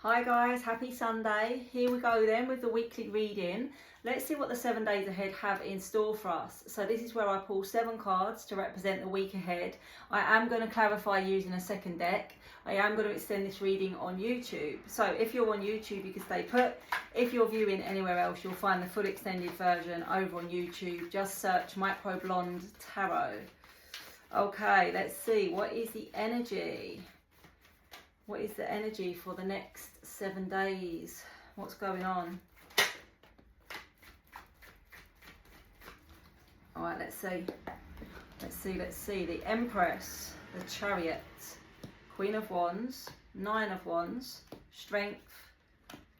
Hi guys, happy Sunday. Here we go then with the weekly reading. Let's see what the 7 days ahead have in store for us. So this is where I pull 7 cards to represent the week ahead. I am going to clarify using a second deck. I am going to extend this reading on YouTube. So if you're on YouTube, you can stay put. If you're viewing anywhere else, you'll find the full extended version over on YouTube. Just search Microblonde Tarot. Okay, let's see. What is the energy? What is the energy for the next 7 days? What's going on? All right, let's see. Let's see. The Empress, the Chariot, Queen of Wands, Nine of Wands, Strength,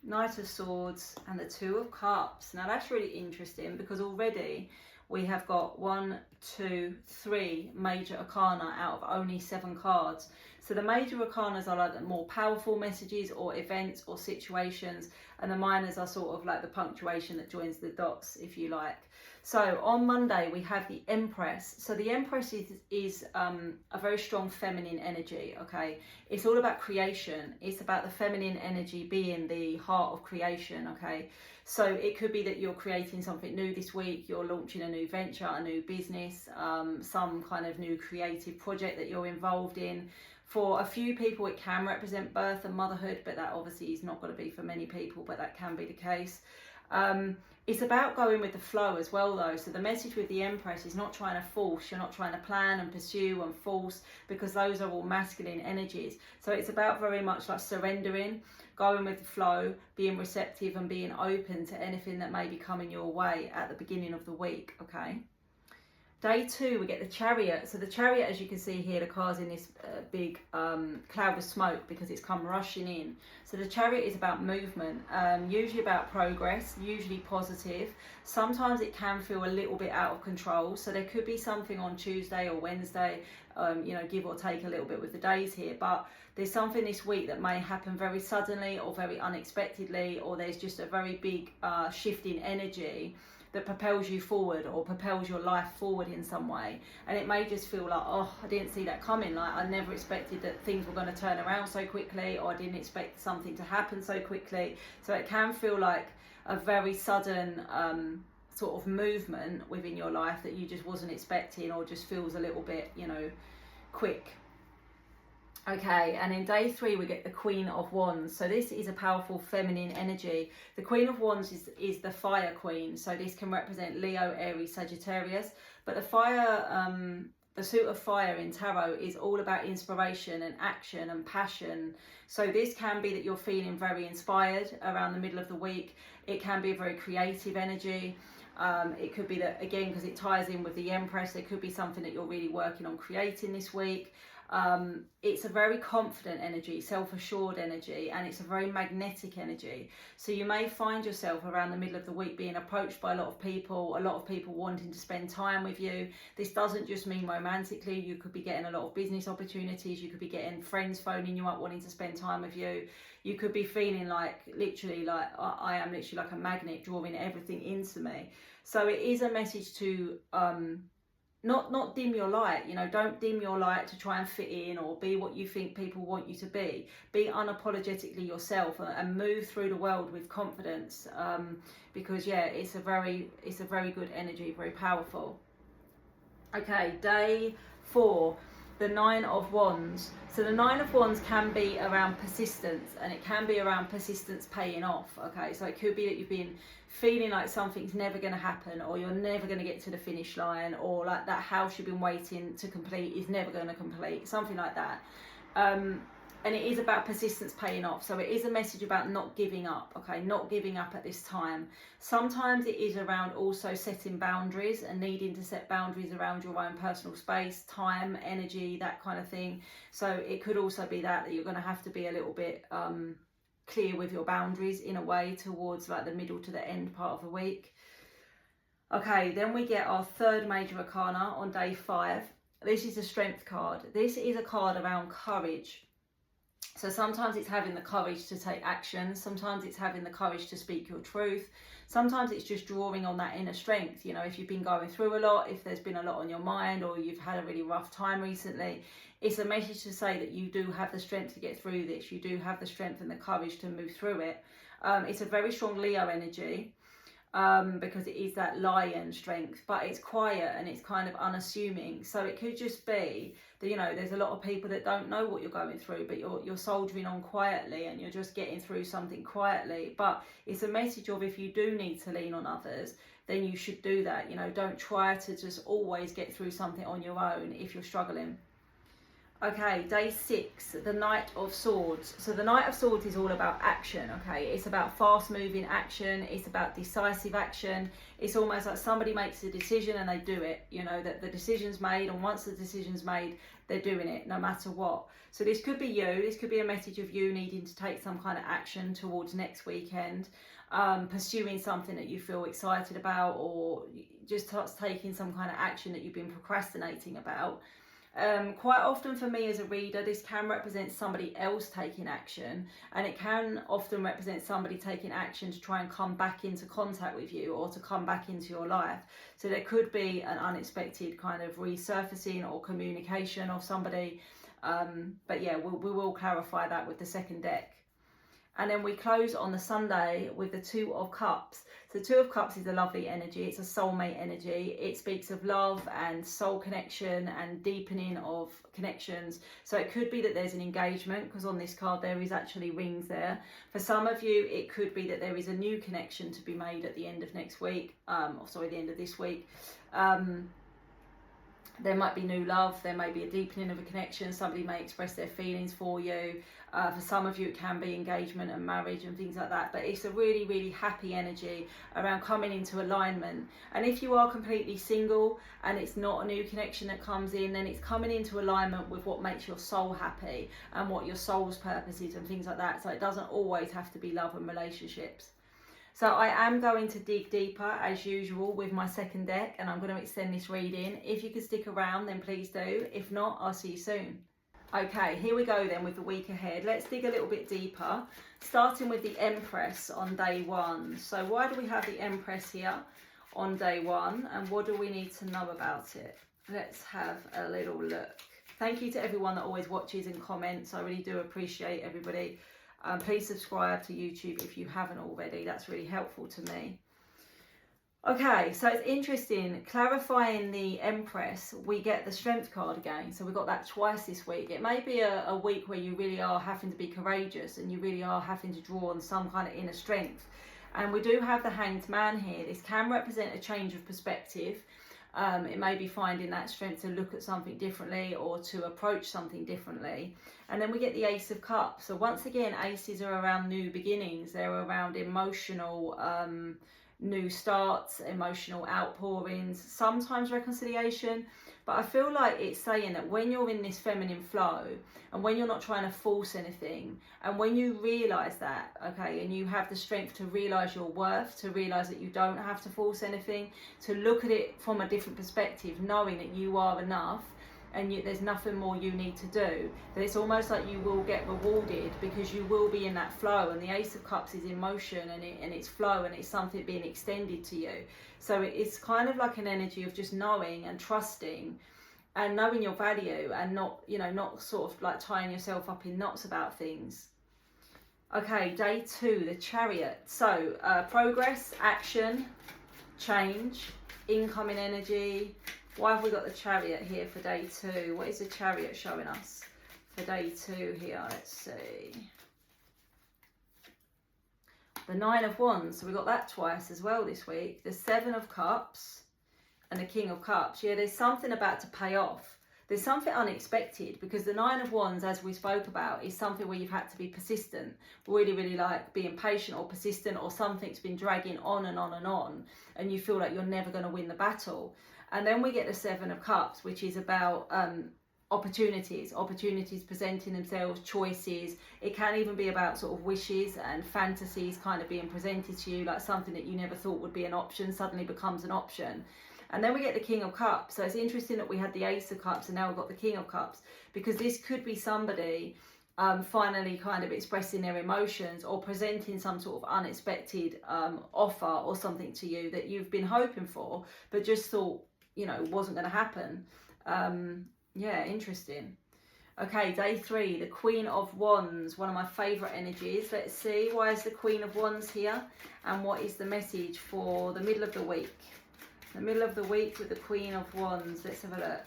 Knight of Swords, and the Two of Cups. Now that's really interesting because already we have got 1, 2, 3 major arcana out of only 7 cards. So the major arcanas are like the more powerful messages or events or situations, and the minors are sort of like the punctuation that joins the dots, if you like. So on Monday we have the Empress. So the Empress is a very strong feminine energy, okay? It's all about creation. It's about the feminine energy being the heart of creation, okay? So it could be that you're creating something new this week, you're launching a new venture, a new business, some kind of new creative project that you're involved in. For a few people it can represent birth and motherhood, but that obviously is not going to be for many people, but that can be the case. It's about going with the flow as well though. So the message with the Empress is not trying to force, you're not trying to plan and pursue and force, because those are all masculine energies. So it's about very much like surrendering, going with the flow, being receptive and being open to anything that may be coming your way at the beginning of the week, okay? Day 2, we get the Chariot. So the Chariot, as you can see here, the car's in this big cloud of smoke because it's come rushing in. So the Chariot is about movement, usually about progress, usually positive. Sometimes it can feel a little bit out of control. So there could be something on Tuesday or Wednesday, you know, give or take a little bit with the days here. But there's something this week that may happen very suddenly or very unexpectedly, or there's just a very big shift in energy that propels you forward or propels your life forward in some way. And it may just feel like, oh, I didn't see that coming. Like I never expected that things were going to turn around so quickly, or I didn't expect something to happen so quickly. So it can feel like a very sudden sort of movement within your life that you just wasn't expecting, or just feels a little bit, you know, quick. Okay, and in day 3 we get the Queen of Wands. So this is a powerful feminine energy. The Queen of Wands is the fire queen. So this can represent Leo, Aries, Sagittarius. But the fire, the suit of fire in tarot is all about inspiration and action and passion. So this can be that you're feeling very inspired around the middle of the week. It can be a very creative energy. It could be that, again, because it ties in with the Empress, it could be something that you're really working on creating this week. It's a very confident energy, self-assured energy, and it's a very magnetic energy. So you may find yourself around the middle of the week being approached by a lot of people wanting to spend time with you. This doesn't just mean romantically. You could be getting a lot of business opportunities. You could be getting friends phoning you up wanting to spend time with you. You could be feeling like, literally, like I am literally like a magnet drawing everything into me. So it is a message to not dim your light. You know, don't dim your light to try and fit in or be what you think people want you to be. Be unapologetically yourself and move through the world with confidence, because yeah, it's a very good energy, very powerful. Okay, day 4, the Nine of Wands. So the Nine of Wands can be around persistence, and it can be around persistence paying off. Okay, so it could be that you've been feeling like something's never going to happen, or you're never going to get to the finish line, or like that house you've been waiting to complete is never going to complete, something like that. And it is about persistence paying off. So it is a message about not giving up, okay? Not giving up at this time. Sometimes it is around also setting boundaries and needing to set boundaries around your own personal space, time, energy, that kind of thing. So it could also be that you're going to have to be a little bit clear with your boundaries in a way towards like the middle to the end part of the week. Okay, then we get our 3rd major arcana on day 5. This is a Strength card. This is a card around courage. So sometimes it's having the courage to take action. Sometimes it's having the courage to speak your truth. Sometimes it's just drawing on that inner strength. You know, if you've been going through a lot, if there's been a lot on your mind, or you've had a really rough time recently, it's a message to say that you do have the strength to get through this. You do have the strength and the courage to move through it. It's a very strong Leo energy. Because it is that lion strength, but it's quiet and it's kind of unassuming. So it could just be that, you know, there's a lot of people that don't know what you're going through, but you're soldiering on quietly and you're just getting through something quietly. But it's a message of, if you do need to lean on others, then you should do that. You know, don't try to just always get through something on your own if you're struggling. Okay, day 6, the Knight of Swords. So the Knight of Swords is all about action, okay? It's about fast-moving action. It's about decisive action. It's almost like somebody makes a decision and they do it, you know, that the decision's made, and once the decision's made, they're doing it no matter what. So this could be you. This could be a message of you needing to take some kind of action towards next weekend, pursuing something that you feel excited about, or just taking some kind of action that you've been procrastinating about. Quite often for me as a reader, this can represent somebody else taking action, and it can often represent somebody taking action to try and come back into contact with you, or to come back into your life. So there could be an unexpected kind of resurfacing or communication of somebody, but yeah, we will clarify that with the second deck. And then we close on the Sunday with the Two of Cups. So the Two of Cups is a lovely energy. It's a soulmate energy. It speaks of love and soul connection and deepening of connections. So it could be that there's an engagement, because on this card there is actually rings there. For some of you, it could be that there is a new connection to be made at the end of next week, the end of this week. There might be new love, there may be a deepening of a connection, somebody may express their feelings for you. For some of you it can be engagement and marriage and things like that, but it's a really, really happy energy around coming into alignment. And if you are completely single and it's not a new connection that comes in, then it's coming into alignment with what makes your soul happy and what your soul's purpose is and things like that. So it doesn't always have to be love and relationships. So I am going to dig deeper as usual with my second deck, and I'm going to extend this reading. If you could stick around, then please do. If not, I'll see you soon. Okay, here we go then with the week ahead. Let's dig a little bit deeper, starting with the Empress on day 1. So why do we have the Empress here on day 1, and what do we need to know about it? Let's have a little look. Thank you to everyone that always watches and comments. I really do appreciate everybody. Please subscribe to YouTube if you haven't already. That's really helpful to me. Okay, so it's interesting. Clarifying the Empress, we get the Strength card again. So we got that twice this week. It may be a week where you really are having to be courageous and you really are having to draw on some kind of inner strength. And we do have the Hanged Man here. This can represent a change of perspective. It may be finding that strength to look at something differently or to approach something differently. And then we get the Ace of Cups. So once again, aces are around new beginnings. They're around emotional new starts, emotional outpourings, sometimes reconciliation. But I feel like it's saying that when you're in this feminine flow and when you're not trying to force anything, and when you realise that, okay, and you have the strength to realise your worth, to realise that you don't have to force anything, to look at it from a different perspective, knowing that you are enough and there's nothing more you need to do, that it's almost like you will get rewarded because you will be in that flow. And the Ace of Cups is emotion and it's flow, and it's something being extended to you. So it's kind of like an energy of just knowing and trusting and knowing your value, and not, you know, not sort of like tying yourself up in knots about things. Okay, day 2, the Chariot. So progress, action, change, incoming energy. Why have we got the Chariot here for day 2? What is the Chariot showing us for day 2 here? Let's see. The 9 of Wands. So we got that twice as well this week. The 7 of Cups and the King of Cups. Yeah, there's something about to pay off. There's something unexpected, because the 9 of Wands, as we spoke about, is something where you've had to be persistent. Really, really like being patient or persistent, or something's been dragging on and on and on, and you feel like you're never going to win the battle. And then we get the 7 of Cups, which is about opportunities presenting themselves, choices. It can even be about sort of wishes and fantasies kind of being presented to you, like something that you never thought would be an option suddenly becomes an option. And then we get the King of Cups. So it's interesting that we had the Ace of Cups and now we've got the King of Cups, because this could be somebody finally kind of expressing their emotions or presenting some sort of unexpected offer or something to you that you've been hoping for, but just thought, you know, wasn't going to happen. Yeah, interesting. Okay, day 3, the Queen of Wands, one of my favourite energies. Let's see, why is the Queen of Wands here? And what is the message for the middle of the week? The middle of the week with the Queen of Wands. Let's have a look.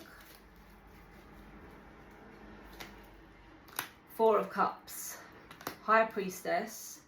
4 of Cups, High Priestess,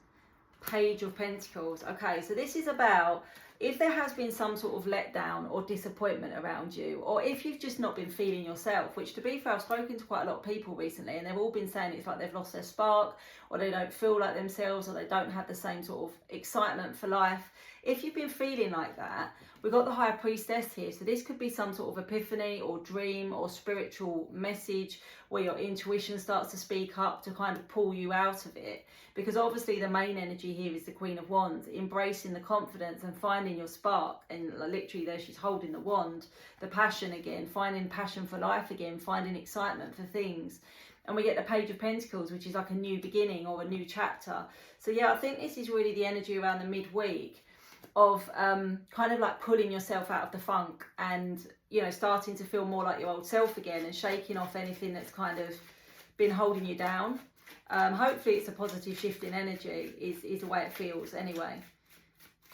Page of Pentacles. Okay, so this is about if there has been some sort of letdown or disappointment around you, or if you've just not been feeling yourself, which to be fair, I've spoken to quite a lot of people recently and they've all been saying it's like they've lost their spark, or they don't feel like themselves, or they don't have the same sort of excitement for life. If you've been feeling like that, we've got the High Priestess here. So this could be some sort of epiphany or dream or spiritual message where your intuition starts to speak up to kind of pull you out of it. Because obviously the main energy here is the Queen of Wands, embracing the confidence and finding your spark. And literally there she's holding the wand, the passion again, finding passion for life again, finding excitement for things. And we get the Page of Pentacles, which is like a new beginning or a new chapter. So yeah, I think this is really the energy around the midweek of kind of like pulling yourself out of the funk and, you know, starting to feel more like your old self again and shaking off anything that's kind of been holding you down. Hopefully it's a positive shift in energy is the way it feels anyway.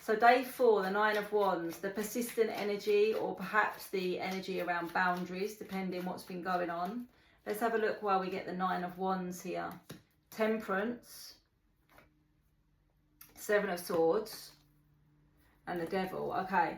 So day 4, the 9 of Wands, the persistent energy, or perhaps the energy around boundaries, depending what's been going on. Let's have a look while we get the 9 of Wands here. Temperance, 7 of Swords, and the Devil. Okay,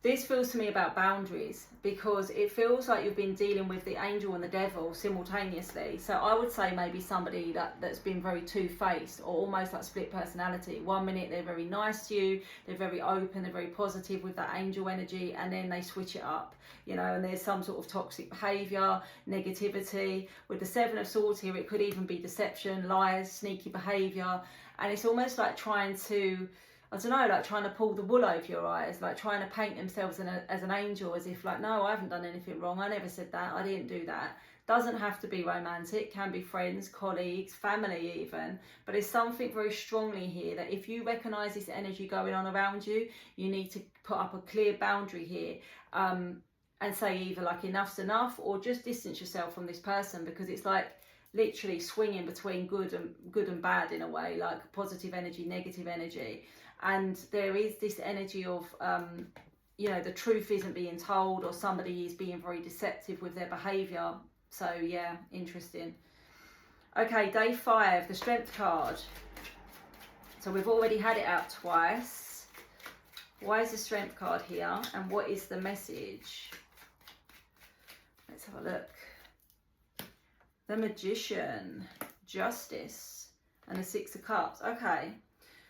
this feels to me about boundaries, because it feels like you've been dealing with the angel and the devil simultaneously. So I would say maybe somebody that's been very two-faced, or almost like split personality. One minute they're very nice to you, they're very open, they're very positive with that angel energy, and then they switch it up, you know, and there's some sort of toxic behaviour, negativity. With the 7 of Swords here, it could even be deception, lies, sneaky behaviour, and it's almost like trying to, I don't know, like trying to pull the wool over your eyes, like trying to paint themselves as an angel, as if like, no, I haven't done anything wrong, I never said that, I didn't do that. Doesn't have to be romantic, can be friends, colleagues, family even, but there's something very strongly here that if you recognise this energy going on around you, you need to put up a clear boundary here, and say either like enough's enough, or just distance yourself from this person, because it's like literally swinging between good and bad in a way, like positive energy, negative energy. And there is this energy of, you know, the truth isn't being told, or somebody is being very deceptive with their behaviour. So yeah, interesting. Okay, day 5, the Strength card. So we've already had it out twice. Why is the Strength card here? And what is the message? Let's have a look. The Magician, Justice, and the 6 of Cups. Okay.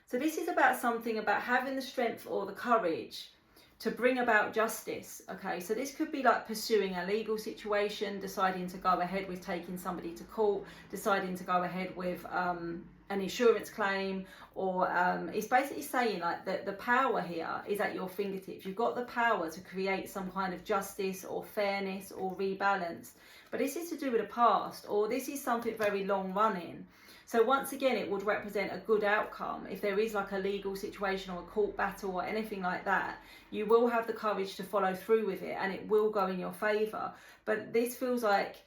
So this is about something about having the strength or the courage to bring about justice. Okay, so this could be like pursuing a legal situation, deciding to go ahead with taking somebody to court, deciding to go ahead with an insurance claim, or it's basically saying like that the power here is at your fingertips. You've got the power to create some kind of justice or fairness or rebalance. But this is to do with the past, or this is something very long running. So once again, it would represent a good outcome. If there is like a legal situation or a court battle or anything like that, you will have the courage to follow through with it and it will go in your favour. But this feels like,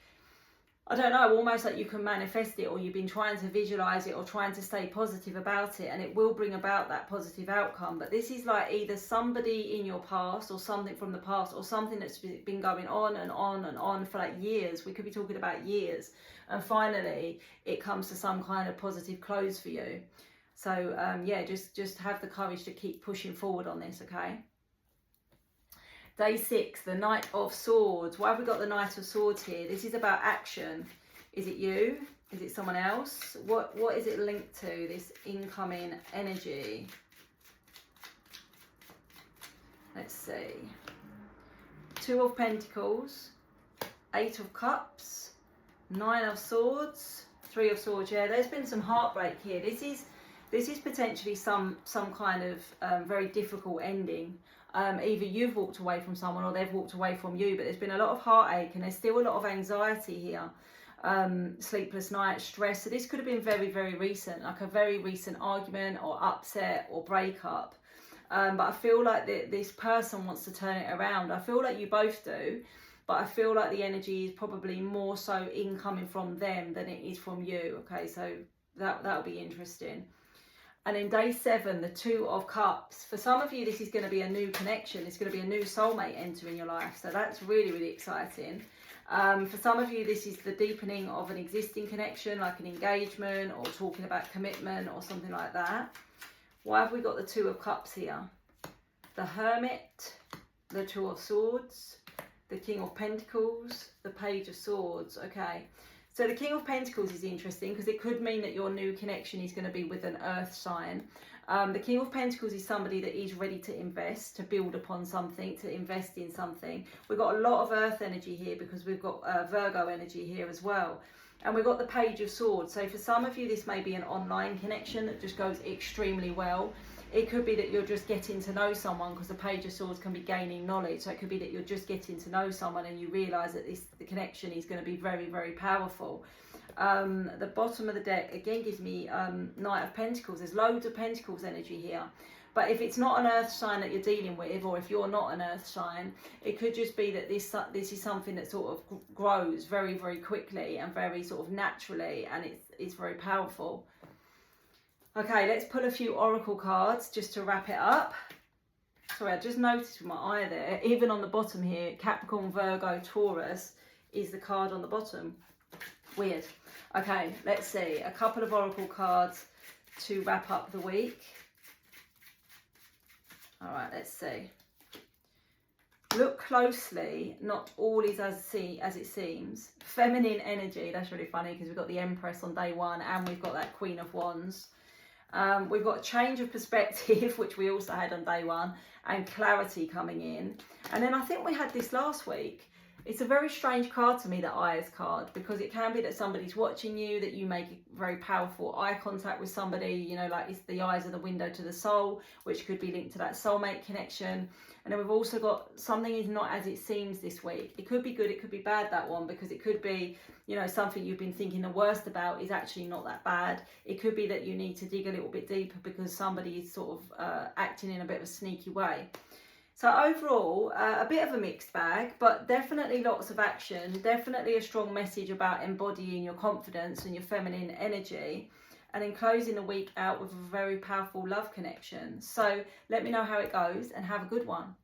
I don't know, almost like you can manifest it, or you've been trying to visualise it or trying to stay positive about it, and it will bring about that positive outcome. But this is like either somebody in your past or something from the past, or something that's been going on and on and on for like years. We could be talking about years. And finally, it comes to some kind of positive close for you. So yeah, just have the courage to keep pushing forward on this, okay? Day 6, the Knight of Swords. Why have we got the Knight of Swords here? This is about action. Is it you? Is it someone else? What is it linked to, this incoming energy? Let's see. 2 of Pentacles, 8 of Cups, 9 of Swords, 3 of Swords. Yeah, there's been some heartbreak here. This is potentially some kind of very difficult ending. Either you've walked away from someone or they've walked away from you, but there's been a lot of heartache and there's still a lot of anxiety here. sleepless nights, stress. So this could have been very, very recent, like a very recent argument or upset or breakup. But I feel like this person wants to turn it around. I feel like you both do, but I feel like the energy is probably more so incoming from them than it is from you. Okay, so that'll be interesting. And in day 7, the 2 of Cups. For some of you, this is going to be a new connection. It's going to be a new soulmate entering your life. So that's really, really exciting. For some of you, this is the deepening of an existing connection, like an engagement or talking about commitment or something like that. Why have we got the 2 of Cups here? The Hermit, the 2 of Swords, the King of Pentacles, the Page of Swords. Okay. So the King of Pentacles is interesting because it could mean that your new connection is going to be with an earth sign. The King of Pentacles is somebody that is ready to invest, to build upon something, to invest in something. We've got a lot of earth energy here because we've got Virgo energy here as well. And we've got the Page of Swords. So for some of you, this may be an online connection that just goes extremely well. It could be that you're just getting to know someone, because the Page of Swords can be gaining knowledge. So it could be that you're just getting to know someone and you realise that the connection is going to be very, very powerful. The bottom of the deck again gives me Knight of Pentacles. There's loads of Pentacles energy here. But if it's not an earth sign that you're dealing with, or if you're not an earth sign, it could just be that this is something that sort of grows very, very quickly and very sort of naturally, and it's very powerful. Okay, let's pull a few oracle cards just to wrap it up. Sorry, I just noticed with my eye there, even on the bottom here, Capricorn, Virgo, Taurus is the card on the bottom. Weird. Okay, let's see. A couple of oracle cards to wrap up the week. All right, let's see. Look closely. Not all is as it seems. Feminine energy. That's really funny because we've got the Empress on day 1 and we've got that Queen of Wands. We've got a change of perspective, which we also had on day 1, and clarity coming in. And then I think we had this last week. It's a very strange card to me, the Eyes card, because it can be that somebody's watching you, that you make very powerful eye contact with somebody, you know, like it's the eyes are the window to the soul, which could be linked to that soulmate connection. And then we've also got something is not as it seems this week. It could be good, it could be bad, that one, because it could be, you know, something you've been thinking the worst about is actually not that bad. It could be that you need to dig a little bit deeper because somebody is sort of acting in a bit of a sneaky way. So overall, a bit of a mixed bag, but definitely lots of action, definitely a strong message about embodying your confidence and your feminine energy, and then closing the week out with a very powerful love connection. So let me know how it goes and have a good one.